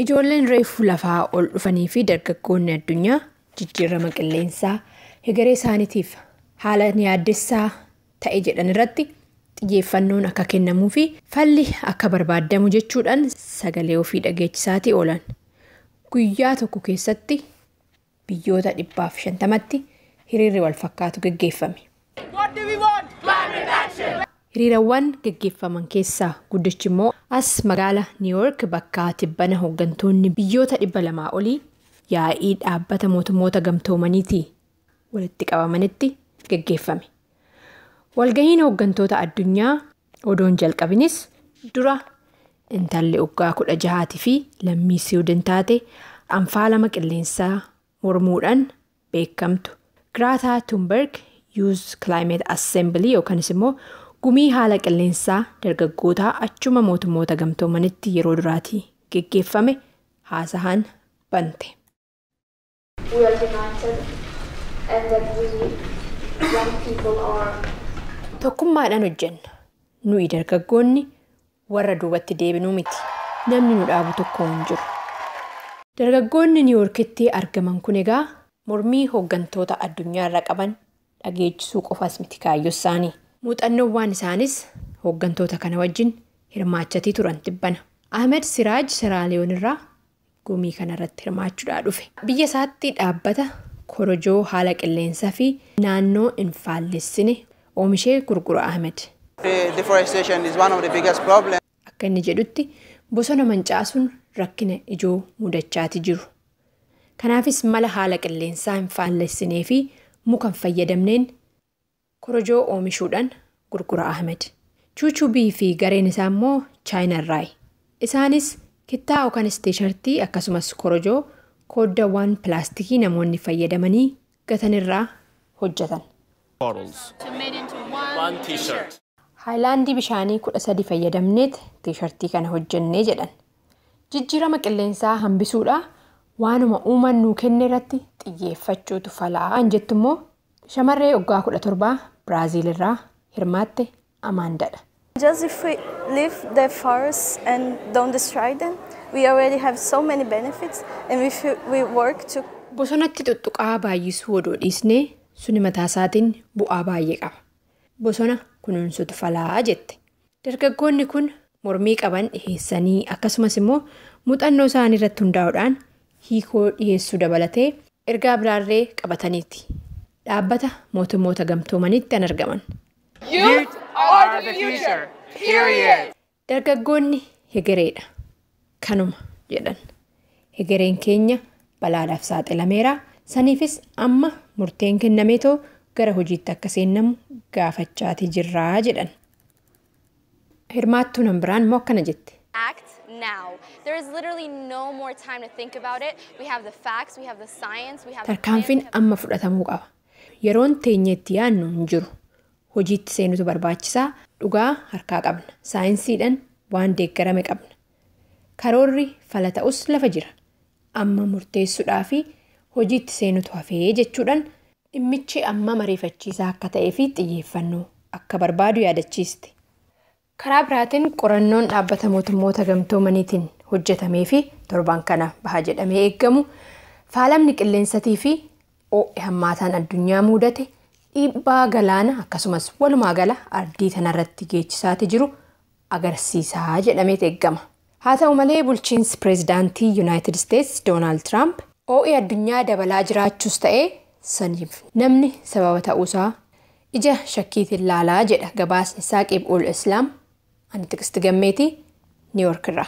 Ijoolleen reefuu lafaa ol dhufanii fi dargaggoonni addunyaa jijjiirama qilleensaa hegeree isaaniitiif haala yaaddessaa ta'e jedhan irratti xiyyeeffannoon akka kennamuu fi falli akka barbaadamu jechuudhaan sagalee ofii dhageechisaatii oolan. Guyyaa tokko keessatti biyyoota 150tti hiriirri wal fakkaatu gaggeeffame. Hiriirawwan gaggeeffaman keessaa guddichi immoo as magaalaa New York bakka tibbana hooggantoonni biyyoota 200 olii yaa'ii dhaabbata mootummoota gamtoomaniitii walitti qabamanitti gaggeeffame. Walgahiin hooggantoota addunyaa odoon jalqabinis dura intalli waggaa 16 fi lammii Siwiidin taate anfaalama qilleensaa mormuudhaan beekamtu Greta Thunberg Youth Climate Assembly yookanis immoo gumii haala qilleensaa dargaggootaa achuma mootummoota gamtoomanitti yeroo duraatii gaggeeffame haasahan bante. We are united and that we young people are tokkummaadhaan hojjenna. Nuyi dargaggoonni warra duubatti deebinuu miti. Namni nu dhaabu tokko hin jiru. Dargaggoonni New Yorkitti argaman kun egaa mormii hooggantoota addunyaa irra qaban dhageechisuu qofaas miti kaayyoo isaanii. Muuxannoowwan isaanis hooggantoota kana wajjin hirmaachatii turan tibbana. Ahmed Siraaj Seraaliyoon irraa gumii kanarratti hirmaachuudhaan dhufe. Biyya isaatti dhaabbata korojoo haala qilleensaa fi naannoo hin faallessine oomishee gurgura Ahmed. Deforestation is one of the biggest problems. Akka inni jedhutti bosona mancaasuun rakkina ijoo mudachaatii jiru. Kanaafis mala haala qilleensaa hin faallessinee fi muka hin fayyadamneen korojoo oomishuudhaan gurgura Ahmed. Chuchubii fi gareen isaa immoo Chaayinaa irraayi. Isaanis kittaa yookaan tiishartii akkasumas korojoo kooddaawwan pilaastikii namoonni fayyadamanii gatanirraa hojjetan. Haayilaandii bishaanii 13 fayyadamneet tiishartii kana hojjennee jedhan. Jijjiirama qilleensaa hambisuudha waanuma uumaan nuu kenne irratti xiyyeeffachuutu falaa jettu immoo shamarree waggaa 17 Brazil irraa hirmaatte Amaandadha. Just if we leave the forests and don't destroy them, we already have so many benefits and if we work to Bosonatti tuttuqaa baay'isuu odoo dhiisnee suni mataa isaatiin bu'aa baay'ee qaba. Bosona kunuunsutu falaa jette. Dargaggoonni kun mormii qaban dhiheessanii akkasumas immoo muuxannoo isaanii irratti hundaa'uudhaan hiikoo dhiheessuu dabalatee ergaa biraarree qabataniiti. Dhaabbata mootummoota gamtoomanitti an argaman. Youth are the future. Period. Dargaggoonni hegereedha. Kanuma jedhan. Hegereen keenya balaadhaaf saaxilameera. Saniifis amma murteen kennameetoo gara hojiitti akka seennamu gaafachaatii jirraa jedhan. Hirmaattuun an biraan moo akkana jette. Now. There is literally no more time to think about it. We have the facts, we have the science, we have Tarkaanfiin amma fudhatamuu qaba. Yeroon teenyeetti yaannu hin jiru. Hojiitti seenutu barbaachisaa dhugaa harkaa qabna. Saayinsiidhaan waan deeggarame qabna. Karoorri fala ta'us lafa jira. Amma murteessuudhaa fi hojiitti seenutu hafee jechuudhaan dhimmichi amma mariifachiisaa akka ta'ee fi xiyyeeffannoo akka barbaadu yaadachiiste. Karaa biraatiin qorannoon dhaabbata mootummoota gamtoomaniitiin hojjetamee fi torban kana baha jedhamee eeggamu faalamni qilleensatii fi ho'i hammaataan addunyaa mudate dhiibbaa galaana akkasumas walumaa gala ardii tanarratti geessisaa jiru agarsiisaa jedhamee eeggama. Haa ta'u malee bulchiinsi pireezidaantii United States Donald Trump ho'i addunyaa dabalaa jiraachuus ta'ee saniif namni sababa ta'uusaa ija shakkiitiin laalaa jedha gabaasni Saaqib ul Islaam. Ani Tikstii Gammeetii New York irraa.